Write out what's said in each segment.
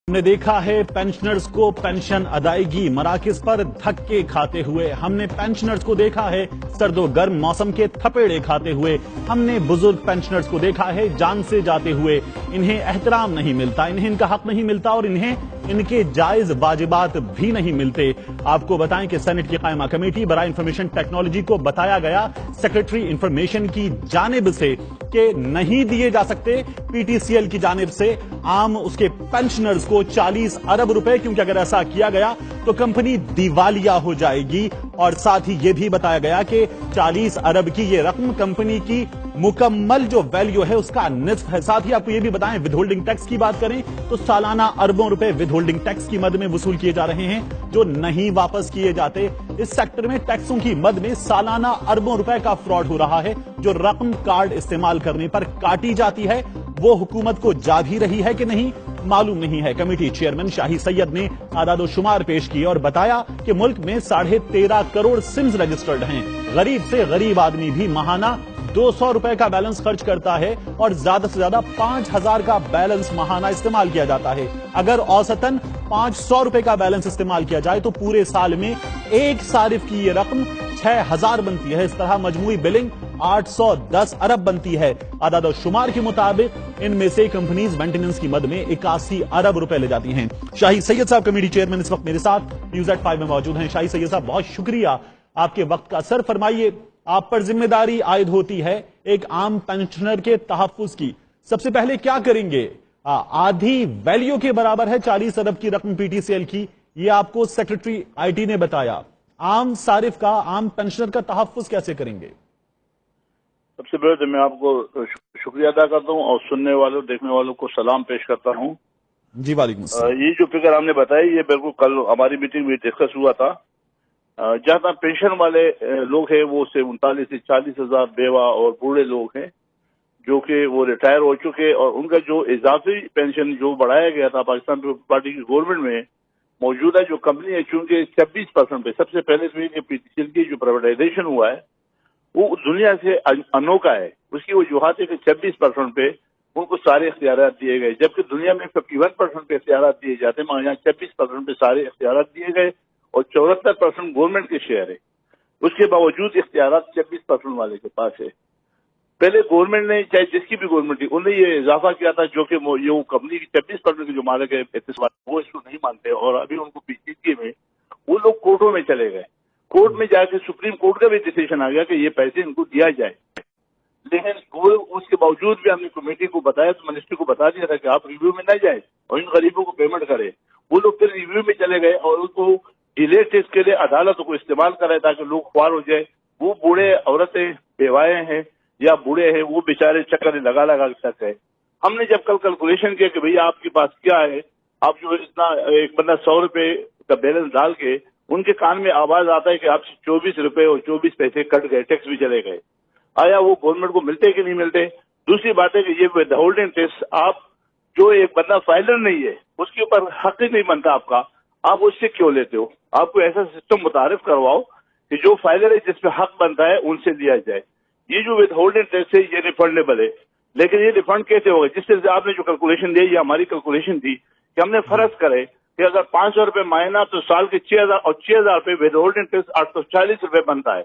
हमने देखा है पेंशनर्स को पेंशन अदायगी मराकज पर धक्के खाते हुए, हमने पेंशनर्स को देखा है सर्दो गर्म मौसम के थपेड़े खाते हुए, हमने बुजुर्ग पेंशनर्स को देखा है जान से जाते हुए। इन्हें एहतराम नहीं मिलता, इन्हें इनका हक नहीं मिलता और इन्हें इनके जायज वाजिबात भी नहीं मिलते। आपको बताएं कि सेनेट की कायमा कमेटी बराए इंफॉर्मेशन टेक्नोलॉजी को बताया गया सेक्रेटरी इंफॉर्मेशन की जानिब से कि नहीं दिए जा सकते पीटीसीएल की जानिब से आम उसके पेंशनर्स को 40 अरब रुपए, क्योंकि अगर ऐसा किया गया तो कंपनी दिवालिया हो जाएगी। और साथ ही यह भी बताया गया कि 40 अरब की यह रकम कंपनी की मुकम्मल जो वैल्यू है उसका निस्फ है। साथ ही आपको यह भी बताएं, विद होल्डिंग टैक्स की बात करें तो सालाना अरबों रुपए विद होल्डिंग टैक्स की मद में वसूल किए जा रहे हैं जो नहीं वापस किए जाते। इस सेक्टर में टैक्सों की मद में सालाना अरबों रुपए का फ्रॉड हो रहा है। जो रकम कार्ड इस्तेमाल करने पर काटी जाती है वो हुकूमत को जा भी रही है कि नहीं मालूम नहीं है। कमेटी चेयरमैन शाही सैयद ने आदादो शुमार पेश किए और बताया कि मुल्क में 13.5 करोड़ सिम्स रजिस्टर्ड हैं। गरीब से गरीब आदमी भी महाना 200 रुपए का बैलेंस खर्च करता है और ज्यादा से ज्यादा 5000 का बैलेंस महाना इस्तेमाल किया जाता है। अगर औसतन 500 रुपए का बैलेंस इस्तेमाल किया जाए तो पूरे साल में एक सारिफ की ये रकम 6000 बनती है। इस तरह मजमूई बिलिंग 810 अरब बनती है। आदाद शुमार के मुताबिक इनमें से कंपनीज मेंटेनेंस की मद में 81 अरब रुपए ले जाती हैं। शाही सैयद साहब कमेटी चेयरमैन इस वक्त मेरे साथ न्यूज़@5 में मौजूद हैं। शाही सैयद साहब बहुत शुक्रिया आपके वक्त का। सर फरमाइए, आप पर जिम्मेदारी आयद होती है एक आम पेंशनर के तहफ्फुज की, सबसे पहले क्या करेंगे? आधी वैल्यू के बराबर है 40 अरब की रकम पीटीसीएल की, ये आपको सेक्रेटरी आईटी ने बताया। आम सारिफ का, आम पेंशनर का तहफ्फुज कैसे करेंगे? सबसे पहले तो मैं आपको शुक्रिया अदा करता हूँ और सुनने वालों देखने वालों को सलाम पेश करता हूँ। जी वालेकुम अस्सलाम। ये जो फिगर हमने बताई ये बिल्कुल कल हमारी मीटिंग में डिस्कस हुआ था। जहाँ तक पेंशन वाले लोग हैं वो से 39 से 40 हजार बेवा और बूढ़े लोग हैं जो कि वो रिटायर हो चुके, और उनका जो इजाफी पेंशन जो बढ़ाया गया था पाकिस्तान पीपल्स पार्टी की गवर्नमेंट में, मौजूदा जो कंपनी है चूंकि 26% पे, सबसे पहले तो ये पीटीसीएल की जो प्राइवेटाइजेशन हुआ है वो दुनिया से अनोखा है। उसकी वजूहत है कि 26% पे उनको सारे इख्तियार दिए गए, जबकि दुनिया में 51% पे इख्तियार दिए जाते हैं, मगर यहाँ 26% पे सारे इख्तियार दिए गए और 74% गवर्नमेंट के शेयर है। उसके बावजूद इख्तियार 26% वाले के पास है। पहले गवर्नमेंट ने, चाहे जिसकी भी गवर्नमेंट थी, उन्होंने ये इजाफा किया था जो कि ये वो कंपनी की 26% के जो मालिक है वो इसको नहीं मानते, और अभी उनको पीसीसी में वो लोग कोर्टों में चले गए। कोर्ट में जाके सुप्रीम कोर्ट का भी डिसीजन आ गया कि ये पैसे इनको दिया जाए, लेकिन वो उसके बावजूद भी हमने कमेटी को बताया, तो मिनिस्ट्री को बता दिया था कि आप रिव्यू में न जाए और इन गरीबों को पेमेंट करें। वो लोग फिर रिव्यू में चले गए और उनको डिले टेस्ट के लिए अदालतों को इस्तेमाल करें ताकि लोग ख्वार हो जाए। वो बूढ़े औरतें बेवाएं हैं या बूढ़े हैं, वो बेचारे चक्कर लगा लगा तक है। हमने जब कल कैलकुलेशन किया कि भैया आपके पास क्या है, आप जो इतना एक बंदा 100 रुपए का बैलेंस डाल के उनके कान में आवाज आता है कि आपसे 24 रुपए और 24 पैसे कट गए, टैक्स भी चले गए। आया वो गवर्नमेंट को मिलते कि नहीं मिलते? दूसरी बात है कि ये विद होल्डिंग टैक्स, आप जो एक बंदा फाइलर नहीं है उसके ऊपर हक ही नहीं बनता आपका, आप उससे क्यों लेते हो? आपको ऐसा सिस्टम मुतारिफ करवाओ कि जो फाइलर है जिसपे हक बनता है उनसे लिया जाए। ये जो विद होल्डिंग टैक्स है ये रिफंडेबल है, लेकिन ये रिफंड कैसे होगा? जिस तरह से आपने जो कैलकुलेशन दी, ये हमारी कैलकुलेशन थी कि हमने फर्ज करे कि अगर 500 रुपए महीना तो साल के 6000 और 6000 रुपए विद होल्डिंग टैक्स 840 रुपए बनता है।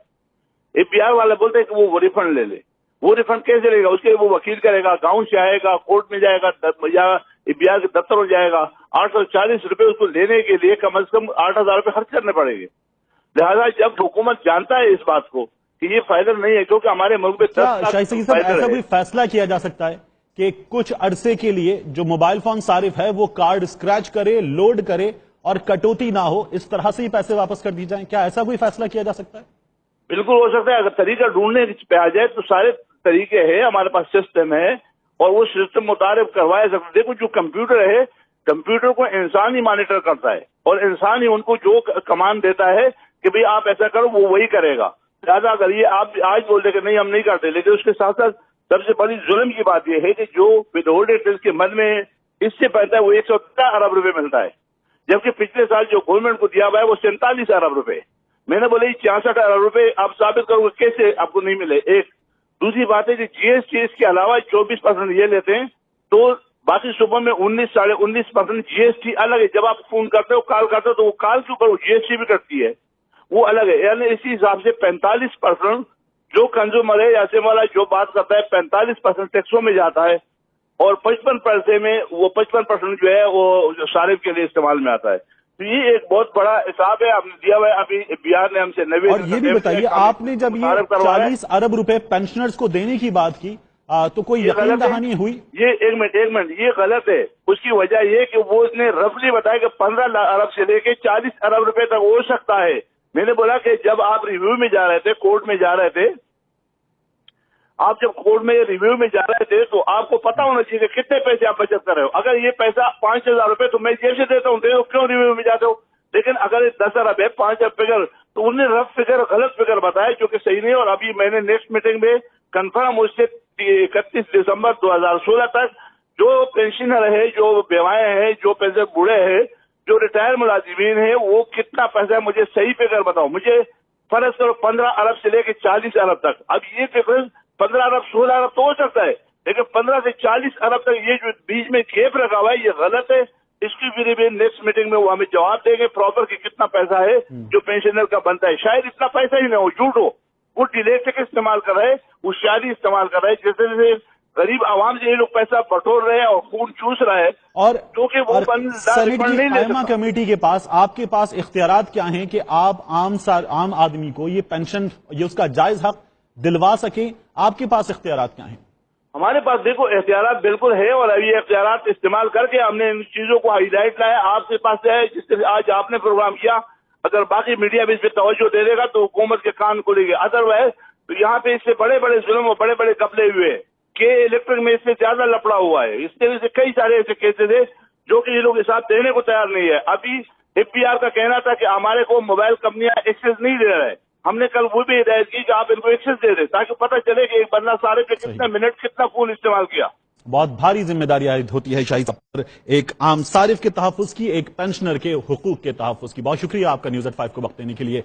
एपीआर वाला बोलते हैं कि वो रिफंड ले ले। वो रिफंड कैसे लेगा? उसके वो वकील करेगा, गांव से आएगा, कोर्ट में जाएगा या एपीआर के दफ्तर में जाएगा। 840 रुपए उसको लेने के लिए कम से कम 8000 रुपए खर्च करने पड़ेंगे। लिहाजा जब हुकूमत जानता है इस बात को कि ये फाइलर नहीं है, क्योंकि हमारे मुल्क में 10 लाख ऐसा कोई फैसला किया जा सकता है कि कुछ अरसे के लिए जो मोबाइल फोन सारिफ है वो कार्ड स्क्रैच करे, लोड करे और कटौती ना हो, इस तरह से ही पैसे वापस कर दी जाए? क्या ऐसा कोई फैसला किया जा सकता है? बिल्कुल हो सकता है। अगर तरीका ढूंढने पे आ जाए तो सारे तरीके हैं, हमारे पास सिस्टम है और वो सिस्टम मुताबिक करवाया सकते। देखो जो कंप्यूटर है, कंप्यूटर को इंसान ही मॉनिटर करता है और इंसान ही उनको जो कमांड देता है कि भाई आप ऐसा करो, वो वही करेगा। लिहाजा अगर ये आप आज बोल दे कि नहीं हम नहीं करते, लेकिन उसके साथ साथ सबसे बड़ी जुल्म की बात यह है कि जो विद होल्डिंग टैक्स के मद में इससे पहले वो 110 अरब रुपए मिलता है, जबकि पिछले साल जो गवर्नमेंट को दिया हुआ है वो 47 अरब रुपए। मैंने बोले 66 अरब रुपए आप साबित करोगे कैसे आपको नहीं मिले? एक दूसरी बात है कि जीएसटी के अलावा 24% ये लेते हैं, तो बाकी सुबह में 19-19.5% जीएसटी अलग है। जब आप फोन करते हो, कॉल करते हो, तो वो कॉल के ऊपर जीएसटी भी कटती है, वो अलग है। यानी इसी हिसाब से 45% जो कंज्यूमर है, ऐसे वाला जो बात करता है, 45% टैक्सों में जाता है और 55% जो है वो सारिफ के लिए इस्तेमाल में आता है। तो ये एक बहुत बड़ा हिसाब है आपने दिया हुआ है। अभी बिहार ने हमसे 90। और ये भी बताइए, आपने जब ये 40 अरब रुपए पेंशनर्स को देने की बात की तो कोई यकीन दहानी हुई? ये एक मिनट, ये गलत है। उसकी वजह ये कि वो उसने रफली बताया कि 15 अरब से लेके 40 अरब रुपए तक हो सकता है। मैंने बोला कि जब आप रिव्यू में जा रहे थे, कोर्ट में जा रहे थे, आप जब कोर्ट में रिव्यू में जा रहे थे, तो आपको पता होना चाहिए कि कितने पैसे आप बचत कर रहे हो। अगर ये पैसा 5,000 रुपए तो मैं जेब से देता हूँ, तो क्यों रिव्यू में जाते हो? लेकिन अगर 10 अरब है, 5 अरब फिगर, तो उन्हें रफ फिगर, गलत फिगर बताया, जो कि सही नहीं। और अभी मैंने नेक्स्ट मीटिंग में कंफर्म उससे 31 दिसंबर 2016 तक जो पेंशनर है, जो बेवाएं हैं, जो पेंशन बूढ़े हैं, जो रिटायर मुलाजिमीन है, वो कितना पैसा है, मुझे सही फिगर बताओ। मुझे फर्ज करो 15 अरब से लेके 40 अरब तक। अब ये डिफरेंस 15 अरब 16 अरब तो हो सकता है, लेकिन 15 से 40 अरब तक ये जो बीच में गैप रखा हुआ है, ये गलत है। इसकी भी नेक्स्ट मीटिंग में वो हमें जवाब देंगे प्रॉपर कि कितना पैसा है जो पेंशनर का बनता है। शायद इतना पैसा ही ना हो, झूठ हो, वो डिलेक्टिक इस्तेमाल कर रहे हैं, होशियारी इस्तेमाल कर रहे हैं, जैसे जैसे गरीब आवाम से ये लोग पैसा बटोर रहे हैं और खून चूस रहे हैं। और क्योंकि वो सेनेट की कायमा कमेटी के पास, आपके पास इख्तियारात क्या हैं कि आप आम आदमी को ये पेंशन, ये उसका जायज हक दिलवा सके? आपके पास इख्तियारात क्या हैं? हमारे पास देखो एहतियात बिल्कुल है, और अभी एहतियात इस्तेमाल करके हमने इन चीजों को हाईलाइट लाया आपके पास है। जिस तरह आज आपने प्रोग्राम किया, अगर बाकी मीडिया भी इस पर तवज्जो दे देगा तो हुकूमत के कान खुलेंगे। अदरवाइज तो यहाँ पे इससे बड़े बड़े जुल्म और बड़े बड़े कपड़े हुए हैं कि इलेक्ट्रिक में इससे ज्यादा लफड़ा हुआ है। इस तरह से कई सारे ऐसे केसेस है जो कि ये लोग हिसाब देने को तैयार नहीं है। अभी एफपीआर का कहना था कि हमारे को मोबाइल कंपनियां एक्सेस नहीं दे रहे हैं। हमने कल वो भी हिदायत की कि आप इनको एक्सेस दे दें ताकि पता चले कि एक बंदा सारे पे कितना मिनट कितना फोन इस्तेमाल किया। बहुत भारी जिम्मेदारी आयद होती है शाही साहब पर, एक आम सारिफ के तहफ़्फ़ुज़ की, एक पेंशनर के हुकूक के तहफ़्फ़ुज़ की। बहुत शुक्रिया आपका न्यूज़ एट 5 को वक्त देने के लिए।